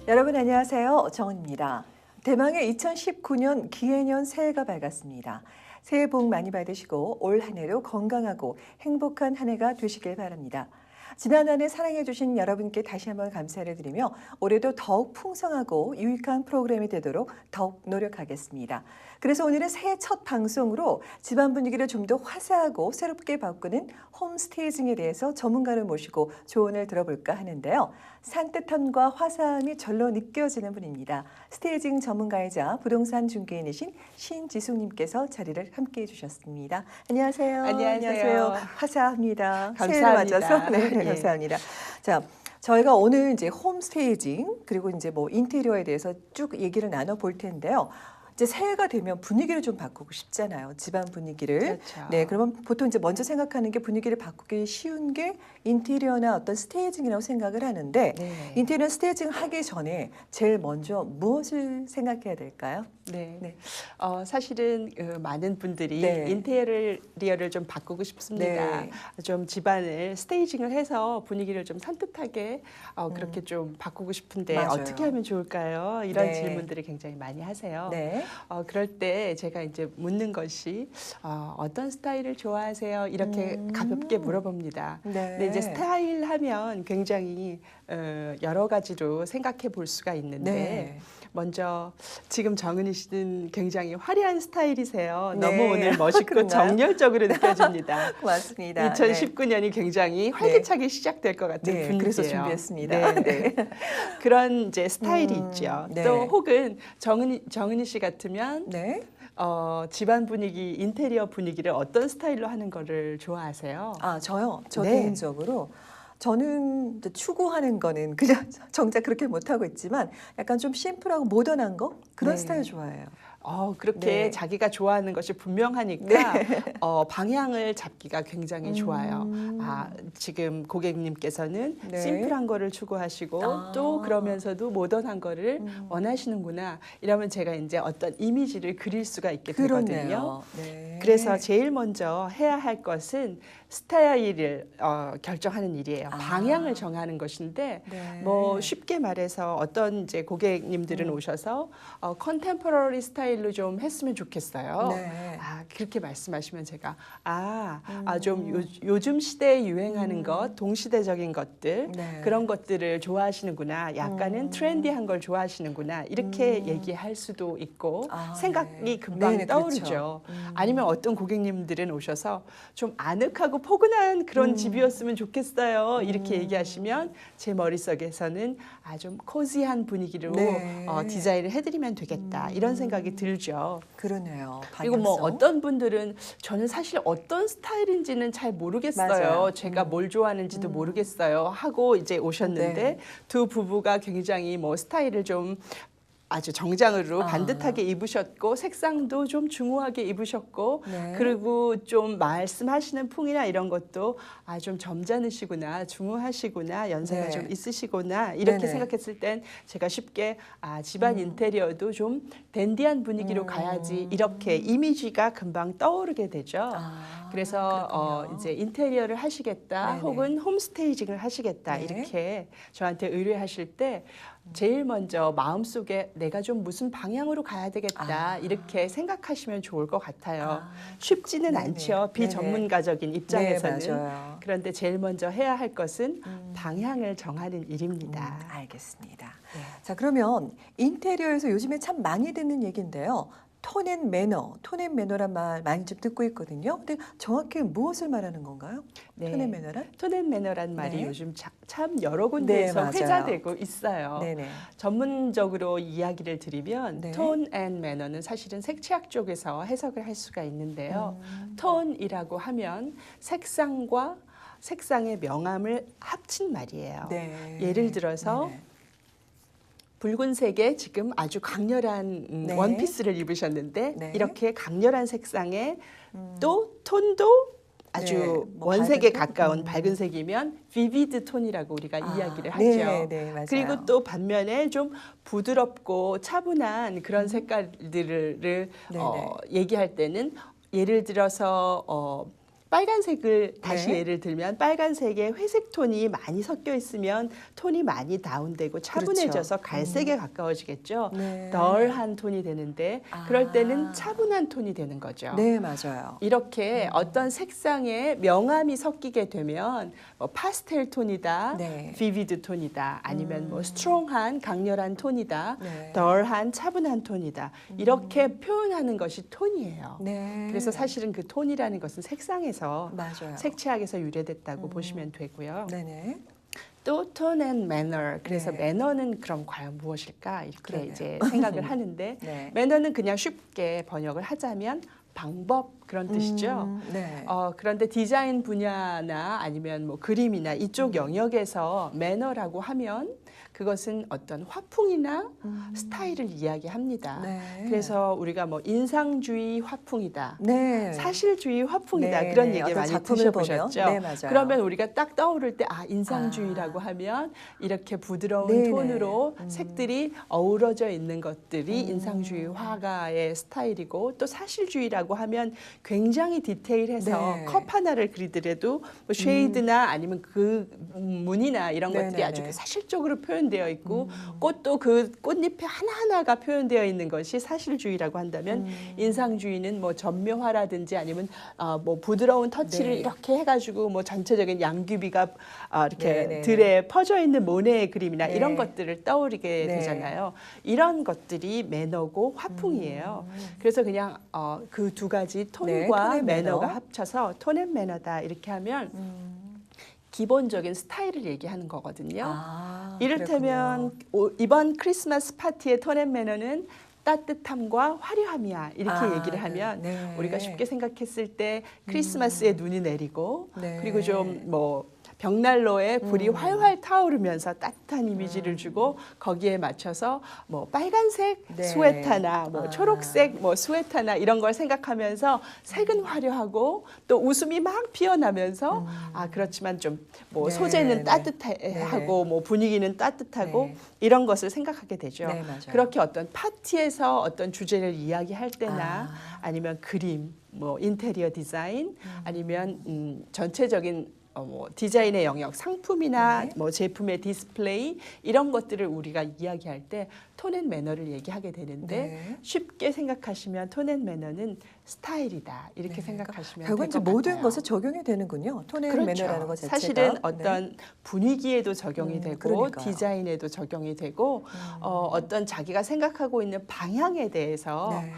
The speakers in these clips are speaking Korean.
여러분 안녕하세요. 정은입니다. 대망의 2019년 기해년 새해가 밝았습니다. 새해 복 많이 받으시고 올 한 해도 건강하고 행복한 한 해가 되시길 바랍니다. 지난 한 해 사랑해주신 여러분께 다시 한번 감사를 드리며 올해도 더욱 풍성하고 유익한 프로그램이 되도록 더욱 노력하겠습니다. 그래서 오늘은 새해 첫 방송으로 집안 분위기를 좀 더 화사하고 새롭게 바꾸는 홈스테이징에 대해서 전문가를 모시고 조언을 들어볼까 하는데요. 산뜻함과 화사함이 절로 느껴지는 분입니다. 스테이징 전문가이자 부동산 중개인이신 신지숙님께서 자리를 함께해 주셨습니다. 안녕하세요. 안녕하세요. 화사합니다. 감사합니다. 새해를 맞아서 네, 예. 감사합니다. 자, 저희가 오늘 이제 홈스테이징 그리고 이제 뭐 인테리어에 대해서 쭉 얘기를 나눠 볼 텐데요. 이제 새해가 되면 분위기를 좀 바꾸고 싶잖아요. 집안 분위기를. 그렇죠. 네, 그러면 보통 이제 먼저 생각하는 게 분위기를 바꾸기 쉬운 게 인테리어나 어떤 스테이징이라고 생각을 하는데 네. 인테리어 스테이징 하기 전에 제일 먼저 무엇을 생각해야 될까요? 네. 네. 사실은 많은 분들이 네. 인테리어를 좀 바꾸고 싶습니다. 네. 좀 집안을 스테이징을 해서 분위기를 좀 산뜻하게 그렇게 좀 바꾸고 싶은데 맞아요. 어떻게 하면 좋을까요? 이런 네. 질문들을 굉장히 많이 하세요. 네. 그럴 때 제가 이제 묻는 것이 어떤 스타일을 좋아하세요? 이렇게 가볍게 물어봅니다. 네. 근데 이제 스타일 하면 굉장히 여러 가지로 생각해 볼 수가 있는데 네. 먼저 지금 정은희 씨는 굉장히 화려한 스타일이세요. 네. 너무 오늘 멋있고 그런가요? 정열적으로 느껴집니다. 고맙습니다. 2019년이 굉장히 활기차게 시작될 것 같은 네, 분위기예요. 그래서 준비했습니다. 네. 그런 이제 스타일이 있죠. 네. 또 혹은 정은희 씨 같으면 네. 집안 분위기, 인테리어 분위기를 어떤 스타일로 하는 거를 좋아하세요? 저요. 저 네. 개인적으로 저는 이제 추구하는 거는 그냥 정작 그렇게 못하고 있지만 약간 좀 심플하고 모던한 거 그런 네. 스타일 좋아해요. 그렇게 네. 자기가 좋아하는 것이 분명하니까 방향을 잡기가 굉장히 좋아요. 지금 고객님께서는 네. 심플한 거를 추구하시고 또 그러면서도 모던한 거를 원하시는구나. 이러면 제가 이제 어떤 이미지를 그릴 수가 있게 되거든요. 그렇네요. 네. 그래서 제일 먼저 해야 할 것은 스타일을 결정하는 일이에요. 방향을 정하는 것인데 네. 뭐 쉽게 말해서 어떤 이제 고객님들은 오셔서 컨템포러리 스타일로 좀 했으면 좋겠어요. 네. 그렇게 말씀하시면 제가 좀 요즘 시대에 유행하는 것, 동시대적인 것들 네. 그런 것들을 좋아하시는구나. 약간은 트렌디한 걸 좋아하시는구나. 이렇게 얘기할 수도 있고 생각이 네. 금방 네네, 떠오르죠. 그렇죠. 아니면 어떤 고객님들은 오셔서 좀 아늑하고 포근한 그런 집이었으면 좋겠어요. 이렇게 얘기하시면 제 머릿속에서는 좀 코지한 분위기로 네. 디자인을 해드리면 되겠다. 이런 생각이 들죠. 그러네요. 그리고 뭐 방향성. 어떤 분들은 저는 사실 어떤 스타일인지는 잘 모르겠어요. 맞아요. 제가 뭘 좋아하는지도 모르겠어요. 하고 이제 오셨는데 네. 두 부부가 굉장히 뭐 스타일을 좀 아주 정장으로 반듯하게 입으셨고 색상도 좀 중후하게 입으셨고 네. 그리고 좀 말씀하시는 풍이나 이런 것도 좀 점잖으시구나 중후하시구나 연세가 네. 좀 있으시구나 이렇게 네네. 생각했을 땐 제가 쉽게 집안 인테리어도 좀 댄디한 분위기로 가야지 이렇게 이미지가 금방 떠오르게 되죠. 그래서 그렇군요. 이제 인테리어를 하시겠다 네네. 혹은 홈스테이징을 하시겠다 네. 이렇게 저한테 의뢰하실 때 제일 먼저 마음속에 내가 좀 무슨 방향으로 가야 되겠다 이렇게 생각하시면 좋을 것 같아요. 쉽지는 네네. 않죠. 네네. 비전문가적인 입장에서는. 네, 맞아요. 그런데 제일 먼저 해야 할 것은 방향을 정하는 일입니다. 알겠습니다. 네. 자, 그러면 인테리어에서 요즘에 참 많이 듣는 얘기인데요. 톤 앤 매너란 말 많이 좀 듣고 있거든요. 근데 정확히 무엇을 말하는 건가요? 네. 톤 앤 매너란? 톤앤매너란 말이 네. 요즘 참 여러 군데에서 맞아요. 회자되고 있어요. 네네. 전문적으로 이야기를 드리면 네. 톤 앤 매너는 사실은 색채학 쪽에서 해석을 할 수가 있는데요. 톤이라고 하면 색상과 색상의 명암을 합친 말이에요. 네. 예를 들어서 네네. 붉은색에 지금 아주 강렬한 네. 원피스를 입으셨는데 네. 이렇게 강렬한 색상에 또 톤도 아주 네, 뭐 원색에 밝은 톤? 가까운 밝은 색이면 비비드 톤이라고 우리가 이야기를 하죠. 네, 네, 맞아요. 그리고 또 반면에 좀 부드럽고 차분한 그런 색깔들을 네네. 얘기할 때는 예를 들어서 빨간색을 다시 네. 예를 들면 빨간색에 회색 톤이 많이 섞여 있으면 톤이 많이 다운되고 차분해져서 그렇죠. 갈색에 가까워지겠죠. 네. 덜한 톤이 되는데 그럴 때는 차분한 톤이 되는 거죠. 네, 맞아요. 이렇게 어떤 색상에 명암이 섞이게 되면 뭐 파스텔 톤이다, 네. 비비드 톤이다, 아니면 뭐 스트롱한 강렬한 톤이다, 네. 덜한 차분한 톤이다. 이렇게 표현하는 것이 톤이에요. 네. 그래서 사실은 그 톤이라는 것은 색상에서 맞아요. 색채학에서 유래됐다고 보시면 되고요. 네네. 또 tone and manner. 그래서 네. 매너는 그럼 과연 무엇일까 이렇게 그러네요. 이제 생각을 하는데 네. 매너는 그냥 쉽게 번역을 하자면 방법 그런 뜻이죠. 네. 그런데 디자인 분야나 아니면 뭐 그림이나 이쪽 영역에서 매너라고 하면 그것은 어떤 화풍이나 스타일을 이야기합니다. 네. 그래서 우리가 뭐 인상주의 화풍이다. 네. 사실주의 화풍이다. 네, 그런 네. 얘기 어떤 많이 작품을 드셔보셨죠? 보면, 네, 맞아요. 그러면 우리가 딱 떠오를 때 인상주의라고 하면 이렇게 부드러운 네, 네. 톤으로 색들이 어우러져 있는 것들이 인상주의 화가의 스타일이고 또 사실주의라고 하면 굉장히 디테일해서 네. 컵 하나를 그리더라도 뭐 쉐이드나 아니면 그 무늬나 이런 네, 것들이 네, 아주 네. 사실적으로 표현되어 있고 꽃도 그 꽃잎에 하나하나가 표현되어 있는 것이 사실주의라고 한다면 인상주의는 뭐 전묘화라든지 아니면 뭐 부드러운 터치를 네. 이렇게 해가지고 뭐 전체적인 양귀비가 이렇게 네, 네, 들에 퍼져 있는 모네의 그림이나 네. 이런 것들을 떠오르게 네. 되잖아요. 이런 것들이 매너고 화풍이에요. 그래서 그냥 그 두 가지 네, 톤과 톤 앤 매너가 매너. 합쳐서 톤 앤 매너다 이렇게 하면 기본적인 스타일을 얘기하는 거거든요. 이를테면 이번 크리스마스 파티의 톤 앤 매너는 따뜻함과 화려함이야 이렇게 얘기를 하면 네. 우리가 쉽게 생각했을 때 크리스마스에 눈이 내리고 네. 그리고 좀 뭐 벽난로에 불이 활활 타오르면서 따뜻한 이미지를 주고 거기에 맞춰서 뭐 빨간색 네. 스웨터나 뭐 초록색 뭐 스웨터나 이런 걸 생각하면서 색은 화려하고 또 웃음이 막 피어나면서 그렇지만 좀 뭐 네, 소재는 네. 따뜻하고 뭐 분위기는 따뜻하고 네. 이런 것을 생각하게 되죠. 네, 맞아요. 그렇게 어떤 파티에서 어떤 주제를 이야기할 때나 아니면 그림, 뭐 인테리어 디자인 아니면 전체적인 뭐 디자인의 영역, 상품이나 네. 뭐 제품의 디스플레이 이런 것들을 우리가 이야기할 때 톤 앤 매너를 얘기하게 되는데 네. 쉽게 생각하시면 톤 앤 매너는 스타일이다 이렇게 네, 생각하시면 결국 될 이제 것 모든 같아요. 것에 적용이 되는군요. 톤 앤 매너라는 것 자체가. 사실은 네. 어떤 분위기에도 적용이 되고 그러니까요. 디자인에도 적용이 되고 어떤 자기가 생각하고 있는 방향에 대해서 네.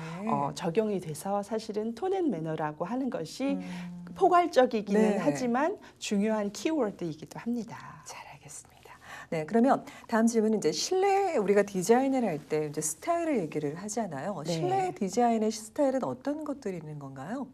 적용이 돼서 사실은 톤 앤 매너라고 하는 것이 포괄적이기는 네. 하지만 중요한 키워드이기도 합니다. 잘 알겠습니다. 네, 그러면 다음 질문은 이제 실내 우리가 디자인을 할 때 이제 스타일을 얘기를 하잖아요. 네. 실내 디자인의 스타일은 어떤 것들이 있는 건가요?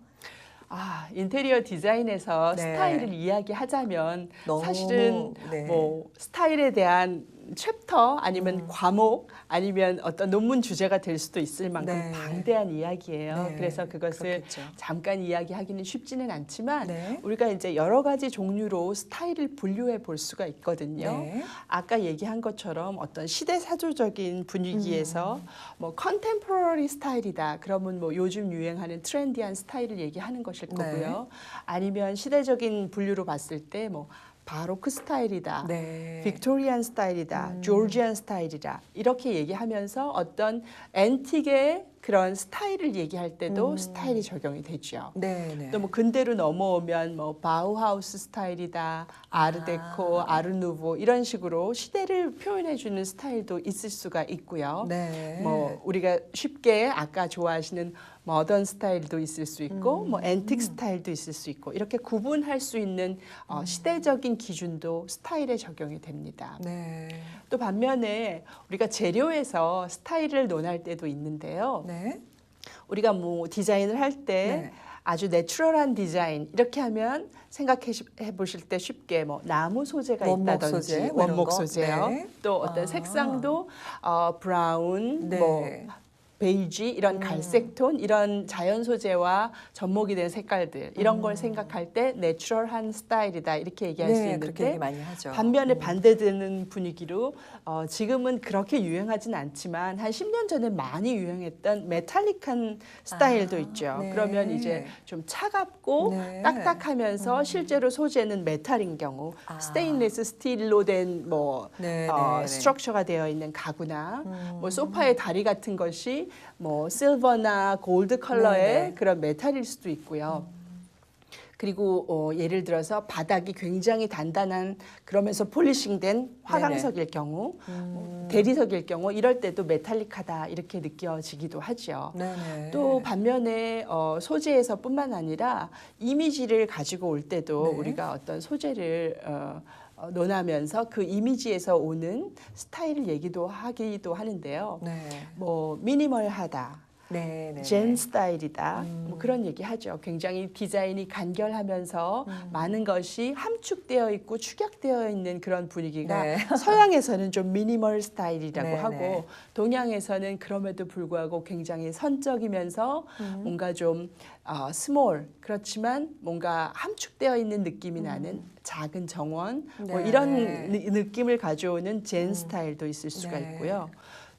인테리어 디자인에서 네. 스타일을 이야기하자면 너무, 사실은 네. 뭐 스타일에 대한 챕터 아니면 과목 아니면 어떤 논문 주제가 될 수도 있을 만큼 네. 방대한 이야기예요. 네, 그래서 그것을 그렇겠죠. 잠깐 이야기하기는 쉽지는 않지만 네. 우리가 이제 여러 가지 종류로 스타일을 분류해 볼 수가 있거든요. 네. 아까 얘기한 것처럼 어떤 시대 사조적인 분위기에서 뭐 컨템포러리 스타일이다. 그러면 뭐 요즘 유행하는 트렌디한 스타일을 얘기하는 것일 거고요. 아니면 시대적인 분류로 봤을 때 뭐 바로크 스타일이다. 네. 빅토리안 스타일이다. 조지안 스타일이다. 이렇게 얘기하면서 어떤 앤틱의 그런 스타일을 얘기할 때도 스타일이 적용이 되죠. 네, 네. 또 뭐 근대로 넘어오면 뭐 바우하우스 스타일이다, 아르데코, 아르누보 이런 식으로 시대를 표현해 주는 스타일도 있을 수가 있고요. 네. 뭐 우리가 쉽게 아까 좋아하시는 모던 스타일도 있을 수 있고 뭐 앤틱 스타일도 있을 수 있고 이렇게 구분할 수 있는 시대적인 기준도 스타일에 적용이 됩니다. 네. 또 반면에 우리가 재료에서 스타일을 논할 때도 있는데요. 네. 우리가 뭐 디자인을 할 때 네. 아주 내추럴한 디자인 이렇게 하면 생각해 보실 때 쉽게 뭐 나무 소재가 원목 있다든지 소재, 뭐 이런 원목 거? 소재요. 네. 또 어떤 색상도 브라운 네. 뭐 베이지 이런 갈색 톤 이런 자연 소재와 접목이 된 색깔들 이런 걸 생각할 때 내추럴한 스타일이다 이렇게 얘기할 수 네, 그렇게 얘기 있는데 많이 하죠. 반면에 반대되는 분위기로 지금은 그렇게 유행하진 않지만 한 10년 전에 많이 유행했던 메탈릭한 스타일도 있죠. 네. 그러면 이제 좀 차갑고 네. 딱딱하면서 실제로 소재는 메탈인 경우 스테인리스 스틸로 된 뭐 네, 네, 네. 스트럭처가 되어 있는 가구나 뭐 소파의 다리 같은 것이 뭐 실버나 골드 컬러의 네, 네. 그런 메탈일 수도 있고요. 그리고 예를 들어서 바닥이 굉장히 단단한 그러면서 폴리싱된 화강석일 경우 대리석일 경우 이럴 때도 메탈릭하다 이렇게 느껴지기도 하죠. 네네. 또 반면에 소재에서뿐만 아니라 이미지를 가지고 올 때도 네. 우리가 어떤 소재를 논하면서 그 이미지에서 오는 스타일을 얘기도 하기도 하는데요. 네. 뭐 미니멀하다. 네, 네. 젠 스타일이다. 뭐 그런 얘기 하죠. 굉장히 디자인이 간결하면서 많은 것이 함축되어 있고 축약되어 있는 그런 분위기가 네. 서양에서는 좀 미니멀 스타일이라고 네, 하고 네. 동양에서는 그럼에도 불구하고 굉장히 선적이면서 뭔가 좀 스몰 그렇지만 뭔가 함축되어 있는 느낌이 나는 작은 정원 뭐 네. 이런 느낌을 가져오는 젠 스타일도 있을 수가 네. 있고요.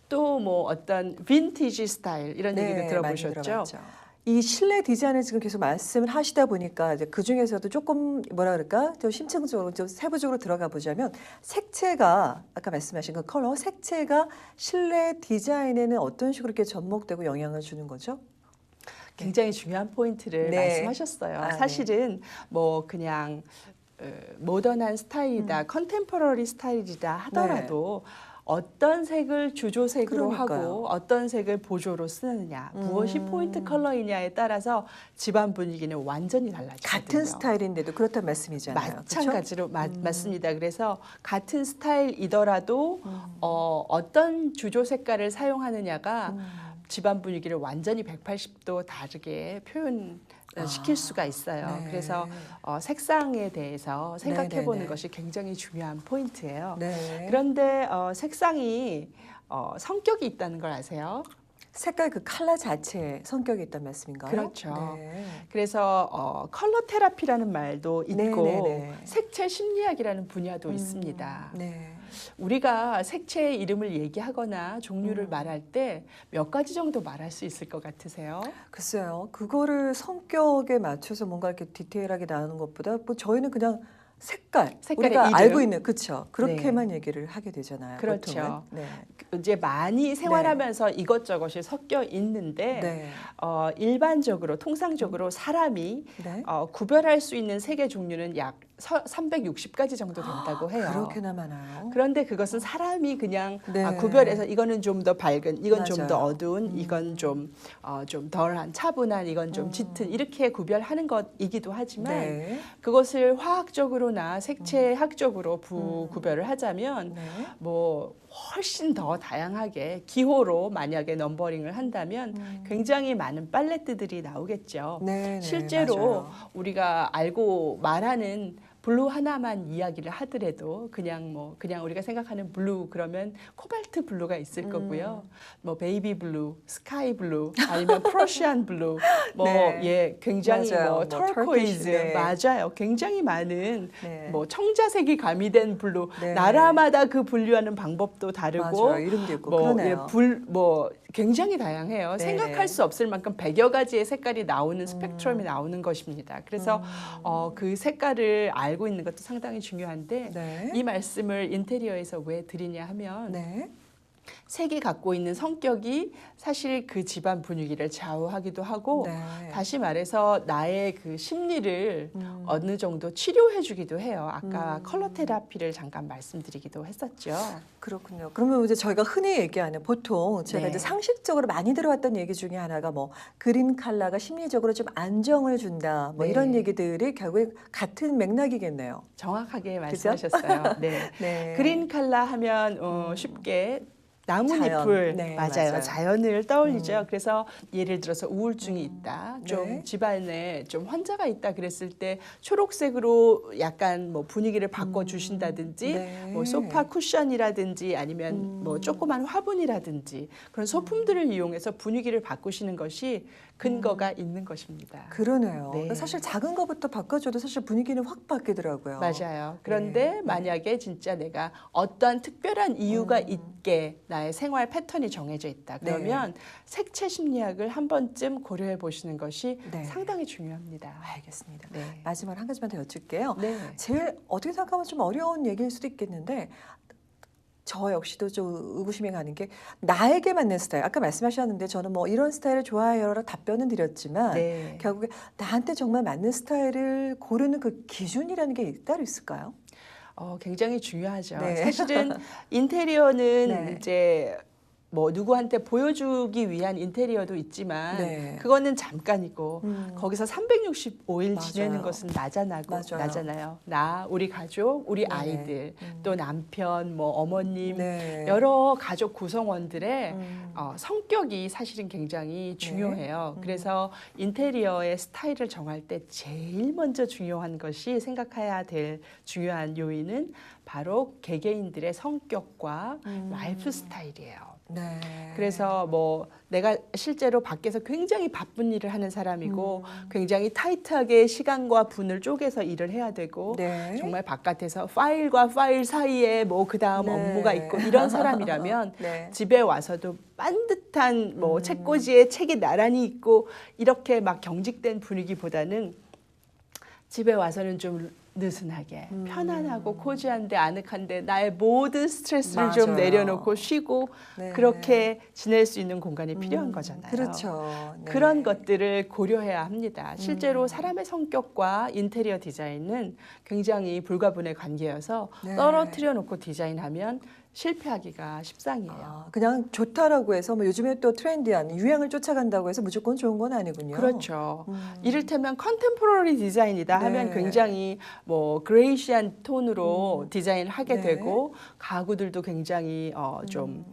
또 뭐 어떤 빈티지 스타일 이런 네, 얘기도 많이 들어보셨죠? 들어봤죠. 이 실내 디자인을 지금 계속 말씀을 하시다 보니까 이제 그 중에서도 조금 뭐라 그럴까 좀 심층적으로 좀 세부적으로 들어가 보자면 색채가 아까 말씀하신 그 컬러 색채가 실내 디자인에는 어떤 식으로 이렇게 접목되고 영향을 주는 거죠? 굉장히 중요한 포인트를 네. 말씀하셨어요. 아, 사실은 뭐 그냥 모던한 스타일이다, 컨템포러리 스타일이다 하더라도 어떤 색을 주조색으로 그러니까요. 하고 어떤 색을 보조로 쓰느냐, 무엇이 포인트 컬러이냐에 따라서 집안 분위기는 완전히 달라지거든요. 같은 스타일인데도 그렇다는 말씀이잖아요. 마찬가지로 맞습니다. 그래서 같은 스타일이더라도 어떤 주조 색깔을 사용하느냐가 집안 분위기를 완전히 180도 다르게 표현시킬 수가 있어요. 네. 그래서 색상에 대해서 생각해 보는 네. 것이 굉장히 중요한 포인트예요. 네. 그런데 색상이 성격이 있다는 걸 아세요? 색깔 그 컬러 자체에 성격이 있다는 말씀인가요? 그렇죠. 네. 그래서 컬러 테라피라는 말도 있고 네네네. 색채 심리학이라는 분야도 있습니다. 네. 우리가 색채의 이름을 얘기하거나 종류를 말할 때 몇 가지 정도 말할 수 있을 것 같으세요? 글쎄요. 그거를 성격에 맞춰서 뭔가 이렇게 디테일하게 나누는 것보다 뭐 저희는 그냥 색깔, 색깔의 우리가 이름. 알고 있는 그렇죠. 그렇게만 얘기를 하게 되잖아요. 그렇죠. 보통은. 네. 이제 많이 생활하면서 이것저것이 섞여 있는데 네. 일반적으로 통상적으로 사람이 네. 구별할 수 있는 색의 종류는 약 360가지 정도 된다고 해요. 그렇게나 많아요. 그런데 그것은 사람이 그냥 네. 구별해서 이거는 좀 더 밝은, 이건 좀 더 맞아요. 어두운, 이건 좀 덜한, 차분한, 이건 좀 짙은 이렇게 구별하는 것이기도 하지만 네. 그것을 화학적으로나 색채학적으로 구별을 하자면 네. 뭐 훨씬 더 다양하게 기호로 만약에 넘버링을 한다면 굉장히 많은 팔레트들이 나오겠죠. 네, 네, 실제로 맞아요. 우리가 알고 말하는 블루 하나만 이야기를 하더라도 그냥 우리가 생각하는 블루 그러면 코발트 블루가 있을 거고요. 뭐 베이비 블루, 스카이 블루, 아니면 프러시안 블루, 뭐 네. 굉장히 맞아요. 뭐 뭐 터코이즈 네. 맞아요. 굉장히 많은 네. 뭐 청자색이 가미된 블루 네. 나라마다 그 분류하는 방법도 다르고 맞아요. 이름도 있고 뭐 그러네요. 굉장히 다양해요. 네네. 생각할 수 없을 만큼 100여 가지의 색깔이 나오는 스펙트럼이 나오는 것입니다. 그래서 그 색깔을 알고 있는 것도 상당히 중요한데 네. 이 말씀을 인테리어에서 왜 드리냐 하면 네. 색이 갖고 있는 성격이 사실 그 집안 분위기를 좌우하기도 하고 네. 다시 말해서 나의 그 심리를 어느 정도 치료해주기도 해요. 아까 컬러 테라피를 잠깐 말씀드리기도 했었죠. 그렇군요. 그러면 이제 저희가 흔히 얘기하는 보통 제가 네. 이제 상식적으로 많이 들어왔던 얘기 중에 하나가 뭐 그린 컬러가 심리적으로 좀 안정을 준다. 뭐 네. 이런 얘기들이 결국에 같은 맥락이겠네요. 정확하게 말씀하셨어요. 네. 네. 그린 컬러 하면 쉽게 나뭇잎을 네, 맞아요. 맞아요. 자연을 떠올리죠. 그래서 예를 들어서 우울증이 있다. 좀 네. 집안에 좀 환자가 있다 그랬을 때 초록색으로 약간 뭐 분위기를 바꿔 주신다든지 네. 뭐 소파 쿠션이라든지 아니면 뭐 조그만 화분이라든지 그런 소품들을 이용해서 분위기를 바꾸시는 것이 근거가 있는 것입니다. 그러네요. 네. 사실 작은 것부터 바꿔줘도 사실 분위기는 확 바뀌더라고요. 맞아요. 그런데 네. 만약에 진짜 내가 어떠한 특별한 이유가 있게 나의 생활 패턴이 정해져 있다. 그러면 색채 심리학을 한 번쯤 고려해 보시는 것이 네. 상당히 중요합니다. 알겠습니다. 네. 마지막으로 한 가지만 더 여쭐게요. 네. 제일 어떻게 생각하면 좀 어려운 얘기일 수도 있겠는데 저 역시도 좀 의구심이 가는 게 나에게 맞는 스타일. 아까 말씀하셨는데 저는 뭐 이런 스타일을 좋아해요라고 답변은 드렸지만 네. 결국에 나한테 정말 맞는 스타일을 고르는 그 기준이라는 게 따로 있을까요? 굉장히 중요하죠. 네. 사실은 인테리어는 네. 이제 뭐 누구한테 보여주기 위한 인테리어도 있지만 네. 그거는 잠깐이고 거기서 365일 맞아요. 지내는 것은 맞아요. 나잖아요. 나, 우리 가족, 우리 네. 아이들, 또 남편, 뭐 어머님, 네. 여러 가족 구성원들의 음. 성격이 사실은 굉장히 중요해요. 그래서 인테리어의 스타일을 정할 때 제일 먼저 중요한 것이 생각해야 될 중요한 요인은 바로 개개인들의 성격과 라이프 스타일이에요. 네. 그래서 뭐 내가 실제로 밖에서 굉장히 바쁜 일을 하는 사람이고 굉장히 타이트하게 시간과 분을 쪼개서 일을 해야 되고 네. 정말 바깥에서 파일과 파일 사이에 뭐 그다음 네. 업무가 있고 이런 사람이라면 네. 집에 와서도 반듯한 뭐 책꽂이에 책이 나란히 있고 이렇게 막 경직된 분위기보다는 집에 와서는 좀 느슨하게 편안하고 코지한데 아늑한데 나의 모든 스트레스를 좀 맞아요. 내려놓고 쉬고 네. 그렇게 지낼 수 있는 공간이 필요한 거잖아요. 그렇죠. 네. 그런 것들을 고려해야 합니다. 실제로 사람의 성격과 인테리어 디자인은 굉장히 불가분의 관계여서 네. 떨어뜨려 놓고 디자인하면 실패하기가 십상이에요. 아, 그냥 좋다라고 해서 뭐 요즘에 또 트렌디한 유행을 쫓아간다고 해서 무조건 좋은 건 아니군요. 그렇죠. 이를테면 컨템포러리 디자인이다 하면 네. 굉장히 뭐 그레이시한 톤으로 디자인을 하게 네. 되고 가구들도 굉장히 좀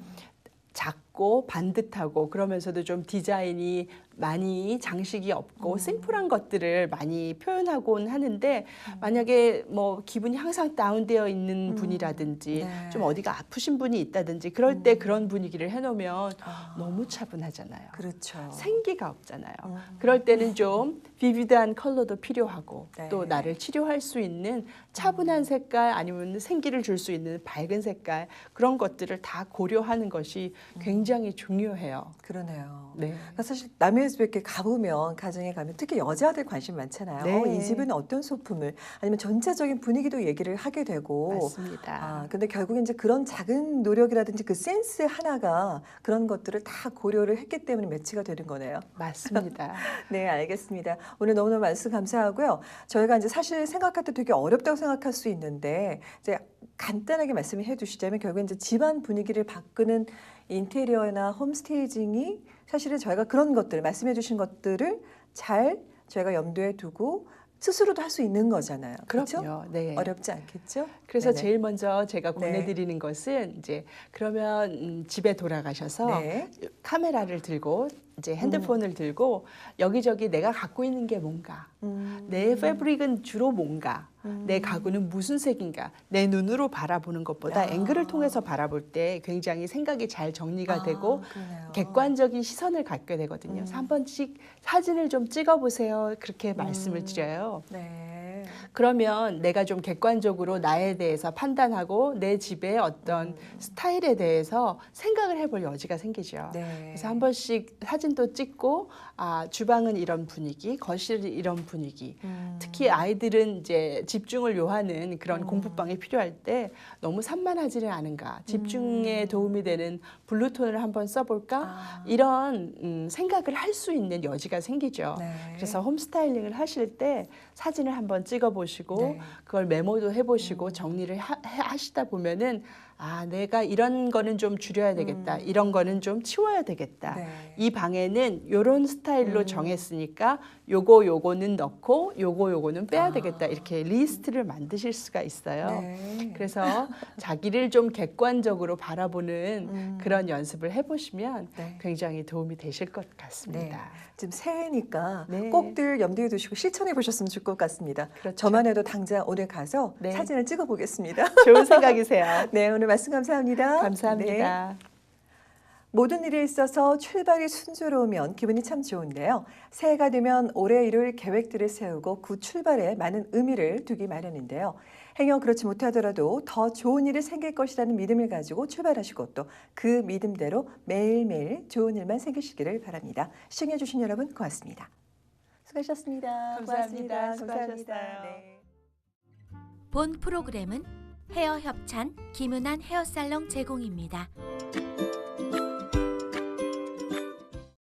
작고 반듯하고 그러면서도 좀 디자인이 많이 장식이 없고 심플한 것들을 많이 표현하곤 하는데 만약에 뭐 기분이 항상 다운되어 있는 분이라든지 네. 좀 어디가 아프신 분이 있다든지 그럴 때 그런 분위기를 해놓으면 너무 차분하잖아요. 그렇죠. 생기가 없잖아요. 그럴 때는 좀 비비드한 컬러도 필요하고 네. 또 나를 치료할 수 있는 차분한 색깔 아니면 생기를 줄 수 있는 밝은 색깔 그런 것들을 다 고려하는 것이 굉장히 중요해요. 그러네요. 네. 그러니까 사실 남의 집에 이렇게 가보면 가정에 가면 특히 여자들 관심 많잖아요. 네. 이 집은 어떤 소품을 아니면 전체적인 분위기도 얘기를 하게 되고 맞습니다. 아, 근데 결국에 이제 그런 작은 노력이라든지 그 센스 하나가 그런 것들을 다 고려를 했기 때문에 매치가 되는 거네요. 맞습니다. 네, 알겠습니다. 오늘 너무너무 말씀 감사하고요. 저희가 이제 사실 생각할 때 되게 어렵다고 생각할 수 있는데 이제 간단하게 말씀을 해주시자면 결국에 이제 집안 분위기를 바꾸는 인테리어나 홈스테이징이 사실은 저희가 그런 것들 말씀해주신 것들을 잘 저희가 염두에 두고 스스로도 할 수 있는 거잖아요. 그렇죠? 그럼요. 네. 어렵지 않겠죠? 그래서 네네. 제일 먼저 제가 네. 권해드리는 것은 이제 그러면 집에 돌아가셔서 네. 카메라를 들고 이제 핸드폰을 들고 여기저기 내가 갖고 있는 게 뭔가 내 패브릭은 주로 뭔가 내 가구는 무슨 색인가 내 눈으로 바라보는 것보다 아. 앵글을 통해서 바라볼 때 굉장히 생각이 잘 정리가 되고 그러네요. 객관적인 시선을 갖게 되거든요. 그래서 한 번씩 사진을 좀 찍어보세요. 그렇게 말씀을 드려요. 네. 그러면 내가 좀 객관적으로 나에 대해서 판단하고 내 집의 어떤 스타일에 대해서 생각을 해볼 여지가 생기죠. 네. 그래서 한 번씩 사진도 찍고 아 주방은 이런 분위기, 거실이 이런 분위기. 특히 아이들은 이제 집중을 요하는 그런 공부방이 필요할 때 너무 산만하지는 않은가. 집중에 도움이 되는 블루톤을 한번 써볼까? 이런 생각을 할 수 있는 여지가 생기죠. 네. 그래서 홈스타일링을 하실 때 사진을 한번 찍어보시고 네. 그걸 메모도 해보시고 정리를 하시다 보면은 아, 내가 이런 거는 좀 줄여야 되겠다. 이런 거는 좀 치워야 되겠다. 네. 이 방에는 요런 스타일로 정했으니까 요거는 넣고 요거는 빼야 되겠다. 이렇게 리스트를 만드실 수가 있어요. 네. 그래서 자기를 좀 객관적으로 바라보는 그런 연습을 해보시면 네. 굉장히 도움이 되실 것 같습니다. 지금 새해니까 네. 꼭들 염두에 두시고 실천해 보셨으면 좋을 것 같습니다. 그렇죠. 저만 해도 당장 오늘 가서 네. 사진을 찍어 보겠습니다. 좋은 생각이세요. 네, 오늘 말씀 감사합니다. 네. 감사합니다. 모든 일에 있어서 출발이 순조로우면 기분이 참 좋은데요. 새해가 되면 올해 이룰 계획들을 세우고 그 출발에 많은 의미를 두기 마련인데요. 행여 그렇지 못하더라도 더 좋은 일이 생길 것이라는 믿음을 가지고 출발하시고 또 그 믿음대로 매일매일 좋은 일만 생기시기를 바랍니다. 시청해 주신 여러분 고맙습니다. 수고하셨습니다. 감사합니다. 고맙습니다. 수고하셨어요. 감사합니다. 네. 본 프로그램은 헤어 협찬 김은한 헤어살롱 제공입니다.